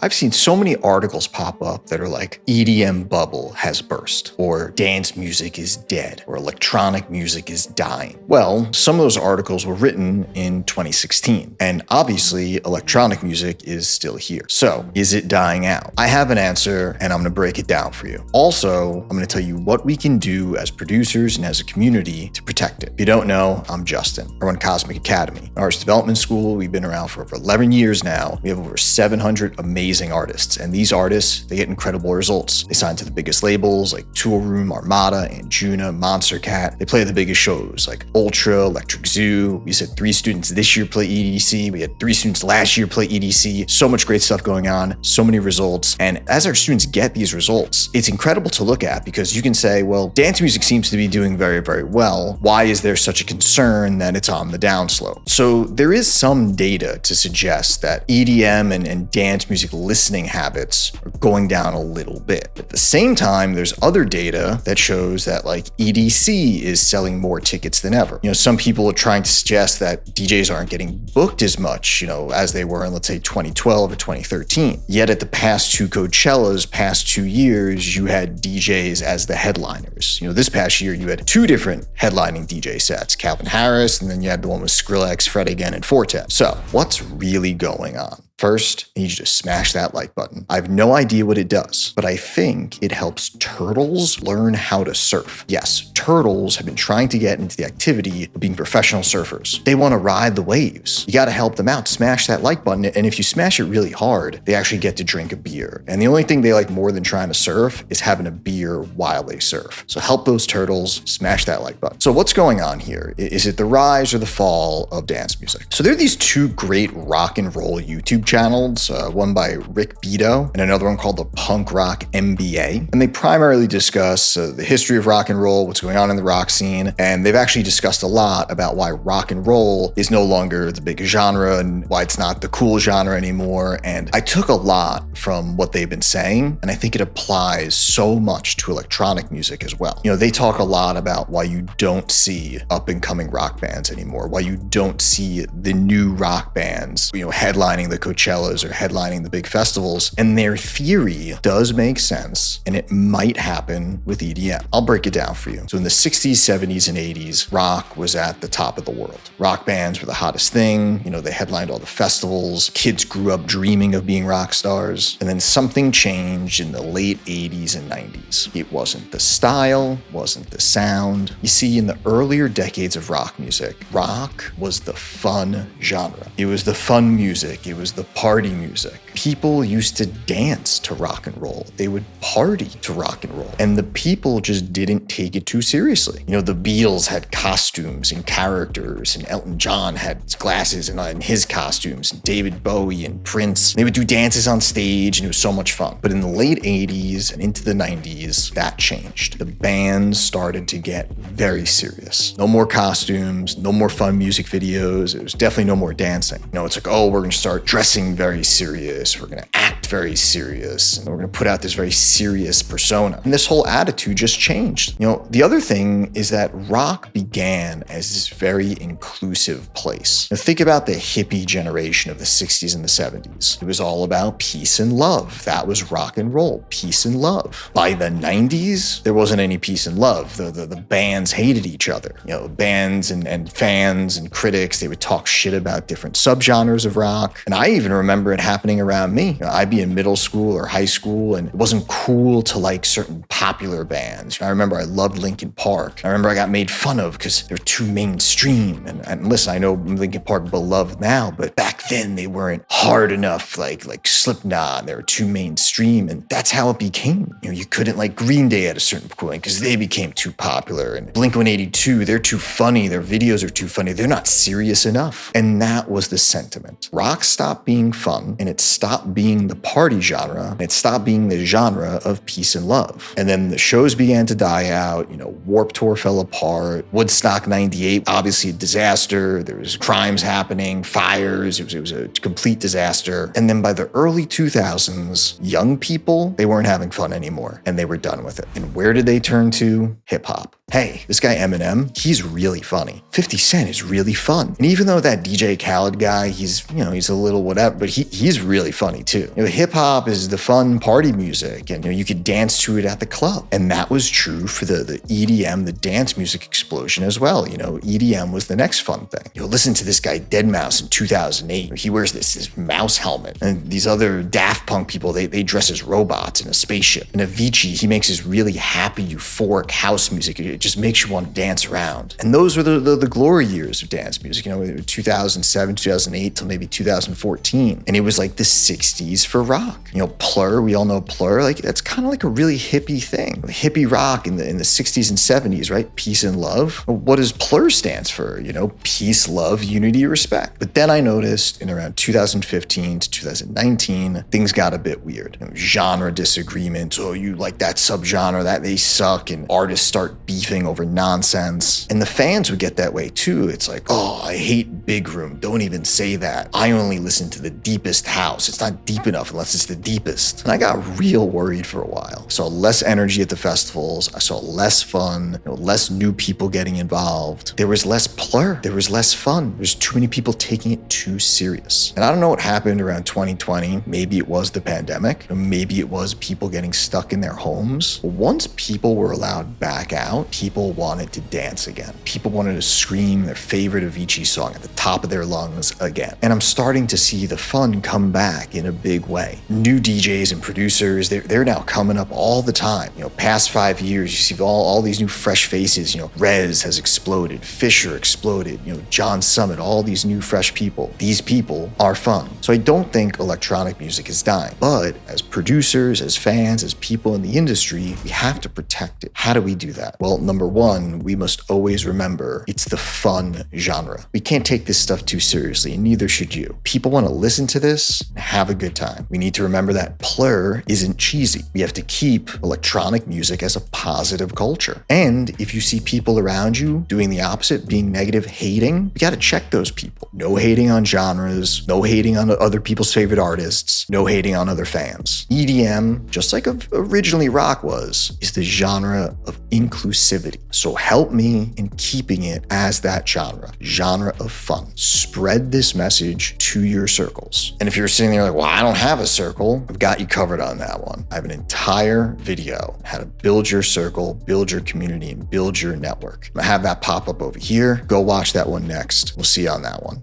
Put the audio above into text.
I've seen so many articles pop up that are like, EDM bubble has burst, or dance music is dead, or electronic music is dying. Well, some of those articles were written in 2016, and obviously electronic music is still here. So, is it dying out? I have an answer, and I'm gonna break it down for you. Also, I'm gonna tell you what we can do as producers and as a community to protect it. If you don't know, I'm Justin. I run Cosmic Academy, an artist development school. We've been around for over 11 years now. We have over 700 amazing artists, and these artists, they get incredible results. They sign to the biggest labels like Tool Room, Armada, Anjuna, Monster Cat. They play the biggest shows like Ultra, Electric Zoo. We said 3 students this year play EDC. We had 3 students last year play EDC. So much great stuff going on, so many results. And as our students get these results, it's incredible to look at because you can say, well, dance music seems to be doing very, very well. Why is there such a concern that it's on the downslope? So there is some data to suggest that EDM and dance music listening habits are going down a little bit. At the same time, there's other data that shows that like EDC is selling more tickets than ever. Some people are trying to suggest that DJs aren't getting booked as much, as they were in, let's say, 2012 or 2013. Yet at the past 2 Coachellas, past 2 years, you had DJs as the headliners. This past year, you had 2 different headlining DJ sets, Calvin Harris, and then you had the one with Skrillex, Fred again, and Forte. So what's really going on? First, I need you to smash that like button. I have no idea what it does, but I think it helps turtles learn how to surf. Yes, turtles have been trying to get into the activity of being professional surfers. They want to ride the waves. You got to help them out. Smash that like button, and if you smash it really hard, they actually get to drink a beer. And the only thing they like more than trying to surf is having a beer while they surf. So help those turtles, smash that like button. So what's going on here? Is it the rise or the fall of dance music? So there are these 2 great rock and roll YouTube channels, one by Rick Beato and another one called the Punk Rock MBA. And they primarily discuss the history of rock and roll, what's going on in the rock scene. And they've actually discussed a lot about why rock and roll is no longer the big genre and why it's not the cool genre anymore. And I took a lot from what they've been saying, and I think it applies so much to electronic music as well. They talk a lot about why you don't see up and coming rock bands anymore, why you don't see the new rock bands, headlining the Coachellas or headlining the big festivals. And their theory does make sense, and it might happen with EDM. I'll break it down for you. So in the 60s, 70s, and 80s, rock was at the top of the world. Rock bands were the hottest thing. They headlined all the festivals. Kids grew up dreaming of being rock stars. And then something changed in the late 80s and 90s. It wasn't the style, wasn't the sound. You see, in the earlier decades of rock music, rock was the fun genre. It was the fun music. It was the party music. People used to dance to rock and roll. They would party to rock and roll. And the people just didn't take it too seriously. The Beatles had costumes and characters, and Elton John had glasses and his costumes, and David Bowie and Prince. They would do dances on stage, and it was so much fun. But in the late 80s and into the 90s, that changed. The bands started to get very serious. No more costumes, no more fun music videos. It was definitely no more dancing. It's like, oh, we're going to start dressing very serious. We're going to act very serious. And we're going to put out this very serious persona. And this whole attitude just changed. The other thing is that rock began as this very inclusive place. Now, think about the hippie generation of the 60s and the 70s. It was all about peace and love. That was rock and roll, peace and love. By the 90s, there wasn't any peace and love. The bands hated each other. Bands and fans and critics, they would talk shit about different subgenres of rock. And I even remember it happening around me. I'd be in middle school or high school, and it wasn't cool to like certain popular bands. I remember I loved Linkin Park. I remember I got made fun of because they're too mainstream. And listen, I know Linkin Park beloved now, but back then they weren't hard enough like Slipknot. They were too mainstream, and that's how it became. You couldn't like Green Day at a certain point because they became too popular. And Blink-182, they're too funny. Their videos are too funny. They're not serious enough. And that was the sentiment. Rock stopped being fun, and it stopped being the party genre, and it stopped being the genre of peace and love. And then the shows began to die out. Warped Tour fell apart. Woodstock 98, obviously a disaster. There was crimes happening, fires. It was a complete disaster. And then by the early 2000s, young people, they weren't having fun anymore, and they were done with it. And where did they turn to? Hip hop. Hey, this guy Eminem, he's really funny. 50 Cent is really fun. And even though that DJ Khaled guy, he's a little whatever, but he's really really funny too. Hip hop is the fun party music, and you could dance to it at the club. And that was true for the EDM, the dance music explosion as well. EDM was the next fun thing. Listen to this guy Deadmau5 in 2008. He wears this mouse helmet, and these other Daft Punk people, they dress as robots in a spaceship. And Avicii, he makes his really happy, euphoric house music. It just makes you want to dance around. And those were the glory years of dance music, 2007, 2008 till maybe 2014. And it was like the 60s for rock. Plur, we all know Plur, like that's kind of like a really hippie thing. Hippie rock in the 60s and 70s, right? Peace and love. What does Plur stands for? Peace, love, unity, respect. But then I noticed in around 2015 to 2019, things got a bit weird. Genre disagreements. Oh, you like that subgenre, that they suck, and artists start beefing over nonsense. And the fans would get that way too. It's like, oh, I hate Big Room. Don't even say that. I only listen to the deepest house. It's not deep enough unless it's the deepest. And I got real worried for a while. I saw less energy at the festivals. I saw less fun, less new people getting involved. There was less Plur. There was less fun. There's too many people taking it too serious. And I don't know what happened around 2020. Maybe it was the pandemic. Maybe it was people getting stuck in their homes. But once people were allowed back out, people wanted to dance again. People wanted to scream their favorite Avicii song at the top of their lungs again. And I'm starting to see the fun come back in a big way. New DJs and producers, they're now coming up all the time. Past 5 years, you see all these new fresh faces. Rez has exploded, Fisher exploded, John Summit, all these new fresh people. These people are fun. So I don't think electronic music is dying. But as producers, as fans, as people in the industry, we have to protect it. How do we do that? Well, number one, we must always remember it's the fun genre. We can't take this stuff too seriously, and neither should you. People want to listen to this and have a good time. We need to remember that Plur isn't cheesy. We have to keep electronic music as a positive culture. And if you see people around you doing the opposite, being negative, hating, we got to check those people. No hating on genres, no hating on other people's favorite artists, no hating on other fans. EDM, just like originally rock was, is the genre of inclusivity. So help me in keeping it as that genre of fun. Spread this message to your circles. And if you're sitting there like, well, I don't have a circle, I've got you covered on that one. I have an entire video on how to build your circle, build your community, and build your network. I have that pop up over here. Go watch that one next. We'll see you on that one.